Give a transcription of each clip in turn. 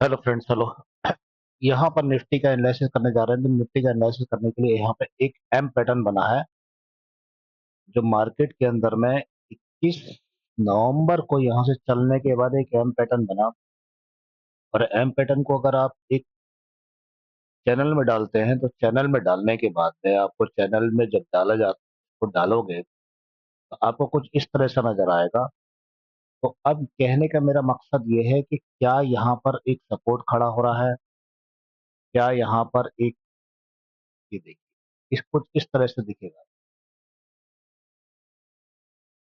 Hello friends, hello. यहाँ पर Nifty का एनालिसिस करने जा रहे हैं। तो निफ्टी का एनालिसिस करने के लिए यहाँ पे एक एम पैटर्न बना है, जो मार्केट के अंदर में 21 नवंबर को यहाँ से चलने के बाद एक एम पैटर्न बना। और एम पैटर्न को अगर आप एक चैनल में डालते हैं, तो चैनल में डालने के बाद में आपको चैनल में जब डाला जा तो डालोगे, तो आपको कुछ इस तरह से नजर आएगा। तो अब कहने का मेरा मकसद ये है कि क्या यहाँ पर एक सपोर्ट खड़ा हो रहा है, क्या यहाँ पर एक, ये देखिए, इस कुछ इस तरह से दिखेगा।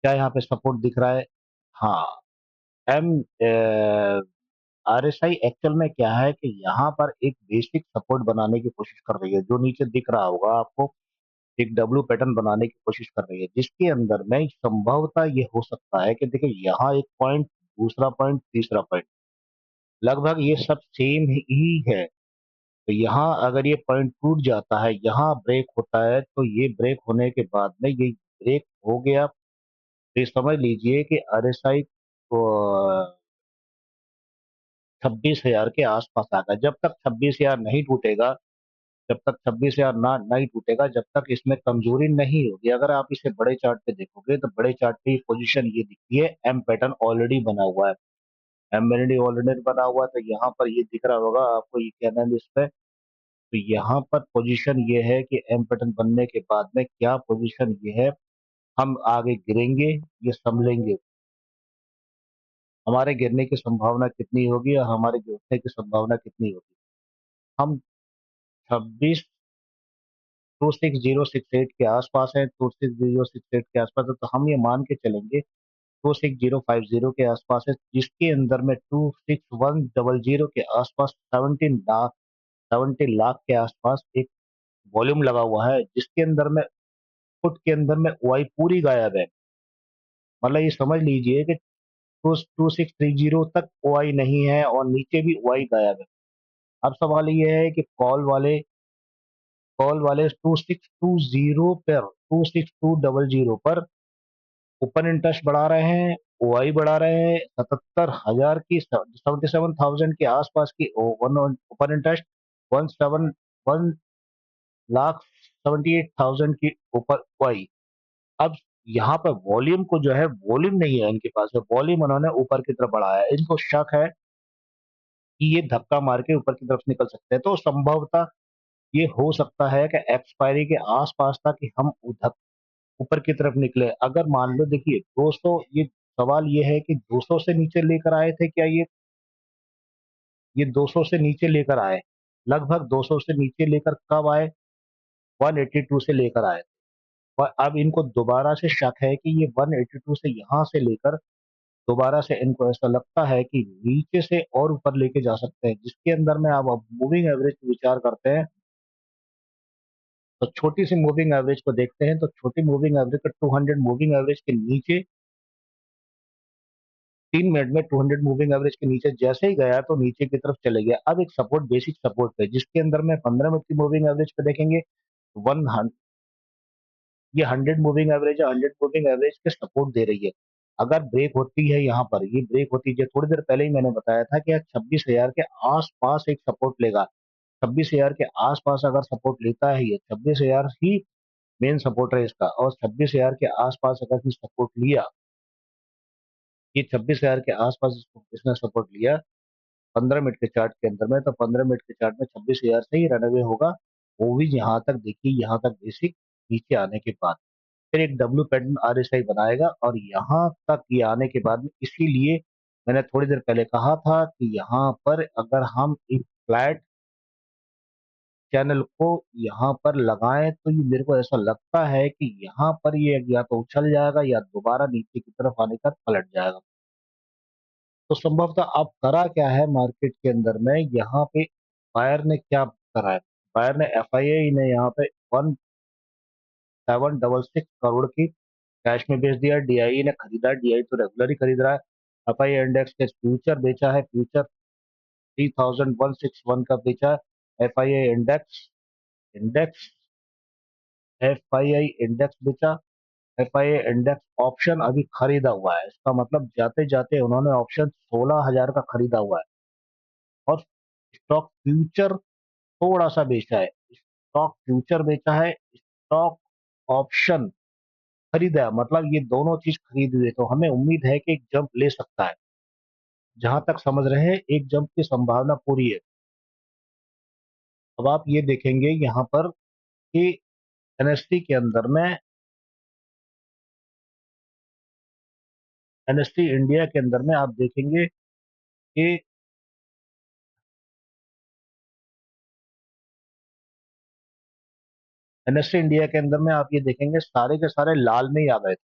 क्या यहाँ पे सपोर्ट दिख रहा है? हाँ। एम आरएसआई एक्चुअल में क्या है कि यहाँ पर एक बेसिक सपोर्ट बनाने की कोशिश कर रही है, जो नीचे दिख रहा होगा आपको। एक डब्ल्यू पैटर्न बनाने की कोशिश कर रही है, जिसके अंदर में संभवतः ये हो सकता है कि देखिए, यहाँ एक पॉइंट, दूसरा पॉइंट, तीसरा पॉइंट, लगभग ये सब सेम ही है। तो यहाँ अगर ये पॉइंट टूट जाता है, यहाँ ब्रेक होता है, तो ये ब्रेक होने के बाद में ये ब्रेक हो गया, तो ये समझ लीजिए कि आरएसआई को 26,000 के आसपास आ गया। जब तक 26,000 नहीं टूटेगा, जब तक 26,000 ना नहीं टूटेगा, जब तक इसमें कमजोरी नहीं होगी। अगर आप इसे बड़े चार्ट पे देखोगे, तो बड़े चार्ट पे पोजीशन ये दिखती है, एम पैटर्न ऑलरेडी बना हुआ है। एम ऑलरेडी बना हुआ है, तो यहाँ पर ये दिख रहा होगा आपको, ये क्या नाम है इस पे। तो यहाँ पर पोजीशन ये है कि एम पैटर्न बनने के बाद में क्या पोजीशन ये है, हम आगे गिरेंगे, ये संभलेंगे, हमारे गिरने की संभावना कितनी होगी और हमारे गिरने की संभावना कितनी होगी। हम 26 26,068 के आसपास है, 26,068 के आसपास है, तो हम ये मान के चलेंगे 26,050 के आसपास है, जिसके अंदर में 26,100 के आसपास 17 लाख, 70 लाख के आसपास एक वॉल्यूम लगा हुआ है, जिसके अंदर में फुट के अंदर में ओआई पूरी गायब है। मतलब ये समझ लीजिए कि 2630 तक ओआई नहीं है और नीचे भी ओआई गायब है। अब सवाल ये है कि कॉल वाले 2620 पर, 26,200 पर ओपन इंटरेस्ट बढ़ा रहे हैं, ओआई बढ़ा रहे हैं, 77,000 की, 77,000 के आसपास की ओपन इंटरेस्ट, 1,78,000 की ऊपर ओआई। अब यहाँ पर वॉल्यूम को जो है, वॉल्यूम नहीं है इनके पास, वॉल्यूम उन्होंने ऊपर की तरफ बढ़ाया है। इनको शक है कि ये धक्का मार के ऊपर की तरफ निकल सकते हैं, तो संभवतः ये हो सकता है कि एक्सपायरी के आसपास तक कि हम उधर ऊपर की तरफ निकले। अगर मान लो, देखिए दोस्तों, ये सवाल ये है कि 200 से नीचे लेकर आए थे क्या ये 200 से नीचे लेकर आए, लगभग 200 से नीचे लेकर कब आए, 182 से लेकर आए। और अब इनको दोबारा से शक है कि ये 182 से यहाँ से लेकर दोबारा से इनको ऐसा लगता है कि नीचे से और ऊपर लेके जा सकते हैं, जिसके अंदर में आप अब मूविंग एवरेज विचार करते हैं। तो छोटी सी मूविंग एवरेज को देखते हैं, तो छोटी मूविंग एवरेज का 200 मूविंग एवरेज के नीचे, 3 मिनट में 200 मूविंग एवरेज के नीचे जैसे ही गया, तो नीचे की तरफ चले गया। अब एक सपोर्ट, बेसिक सपोर्ट पे, जिसके अंदर में 15 मिनट की मूविंग एवरेज पे देखेंगे, वन ये 100 मूविंग एवरेज है, 100 मूविंग एवरेज के सपोर्ट दे रही है। अगर ब्रेक होती है, यहाँ पर ये ब्रेक होती है, थोड़ी देर पहले ही मैंने बताया था कि 26,000 के आसपास एक सपोर्ट लेगा। 26,000 के आसपास अगर सपोर्ट लेता है, ये 26,000 ही मेन सपोर्ट है इसका, और 26,000 के आसपास अगर इसने सपोर्ट लिया, ये 26,000 के आसपास इसने सपोर्ट लिया 15 मिनट के चार्ट के अंदर में, तो 15 मिनट के चार्ट में 26,000 से ही रनअवे होगा। वो भी यहाँ तक, देखिए यहाँ तक बेसिक नीचे आने के बाद फिर एक डब्ल्यू पैटर्न आरएसआई बनाएगा, और यहाँ तक ये आने के बाद में, इसीलिए मैंने थोड़ी देर पहले कहा था कि यहाँ पर अगर हम एक फ्लैट चैनल को यहाँ पर लगाएं, तो ये मेरे को ऐसा लगता है कि यहाँ पर ये या तो उछल जाएगा या दोबारा नीचे की तरफ आने का पलट जाएगा। तो संभवतः अब करा क्या है मार्केट के अंदर में, यहाँ पे बायर ने क्या करा है, बायर ने, एफआईआई ने यहाँ पे 1,766 करोड़ की कैश में बेच दिया। डीआई ने खरीदा, डीआई तो रेगुलर ही खरीद रहा है। एफआई इंडेक्स के फ्यूचर बेचा है, फ्यूचर 3,161 का बेचा है। FII index index FII index बेचा। एफआईआई इंडेक्स ऑप्शन अभी खरीदा हुआ है, इसका मतलब जाते जाते उन्होंने ऑप्शन 16,000 का खरीदा हुआ है। और स्टॉक फ्यूचर थोड़ा सा बेचा है, स्टॉक फ्यूचर बेचा है, स्टॉक ऑप्शन खरीदा है, मतलब ये दोनों चीज खरीदी हुई है, तो हमें उम्मीद है कि एक जंप ले सकता है। जहां तक समझ रहे हैं एक जंप की संभावना पूरी है। अब आप ये देखेंगे यहाँ पर कि एनएसटी के अंदर में, एनएसटी इंडिया के अंदर में आप देखेंगे कि एनएसटी इंडिया के अंदर में आप ये देखेंगे सारे के सारे लाल में ही आ गए थे।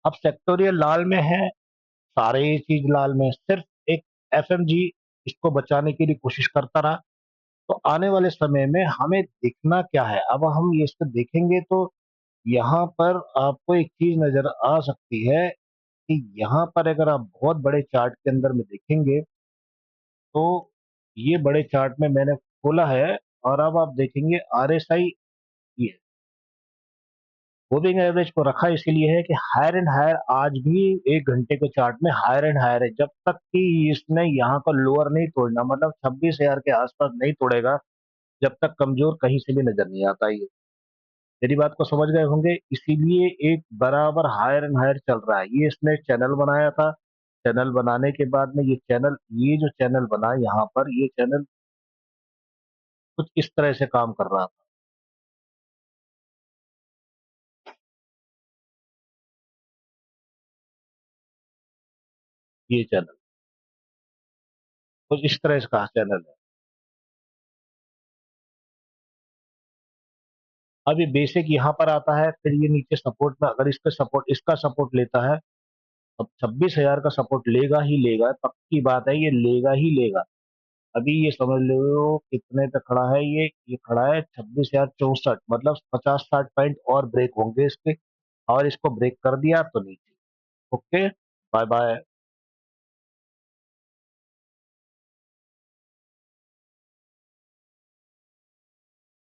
अब सेक्टोरियल लाल में है, सारे ये चीज लाल में, सिर्फ एक एफएमजी इसको बचाने की लिए कोशिश करता रहा। तो आने वाले समय में हमें देखना क्या है, अब हम ये इसको देखेंगे तो यहाँ पर आपको एक चीज नजर आ सकती है कि यहाँ पर अगर आप बहुत बड़े चार्ट के अंदर में देखेंगे तो ये बड़े चार्ट में मैंने खोला है, और अब आप देखेंगे आरएसआई, ये मूविंग एवरेज को रखा इसलिए है कि हायर एंड हायर आज भी एक घंटे के चार्ट में हायर एंड हायर है, जब तक कि इसने यहाँ का लोअर नहीं तोड़ना, मतलब 26,000 के आसपास नहीं तोड़ेगा, जब तक कमजोर कहीं से भी नजर नहीं आता ये। मेरी बात को समझ गए होंगे, इसीलिए एक बराबर हायर एंड हायर चल रहा है। ये इसने चैनल बनाया था, चैनल बनाने के बाद में ये जो चैनल बना यहाँ पर, ये चैनल कुछ इस तरह से काम कर रहा था, ये चैनल कुछ इस तरह का चैनल है। अब ये बेसिक यहाँ पर आता है, फिर ये नीचे सपोर्ट में, अगर इसका सपोर्ट लेता है, अब 26,000 का सपोर्ट लेगा ही लेगा, पक्की बात है, ये लेगा ही लेगा। अभी ये समझ लो कितने पे खड़ा है, ये खड़ा है 26,064, मतलब 50-60 पॉइंट और ब्रेक होंगे इसके, और इसको ब्रेक कर दिया तो नीचे। Okay, bye bye.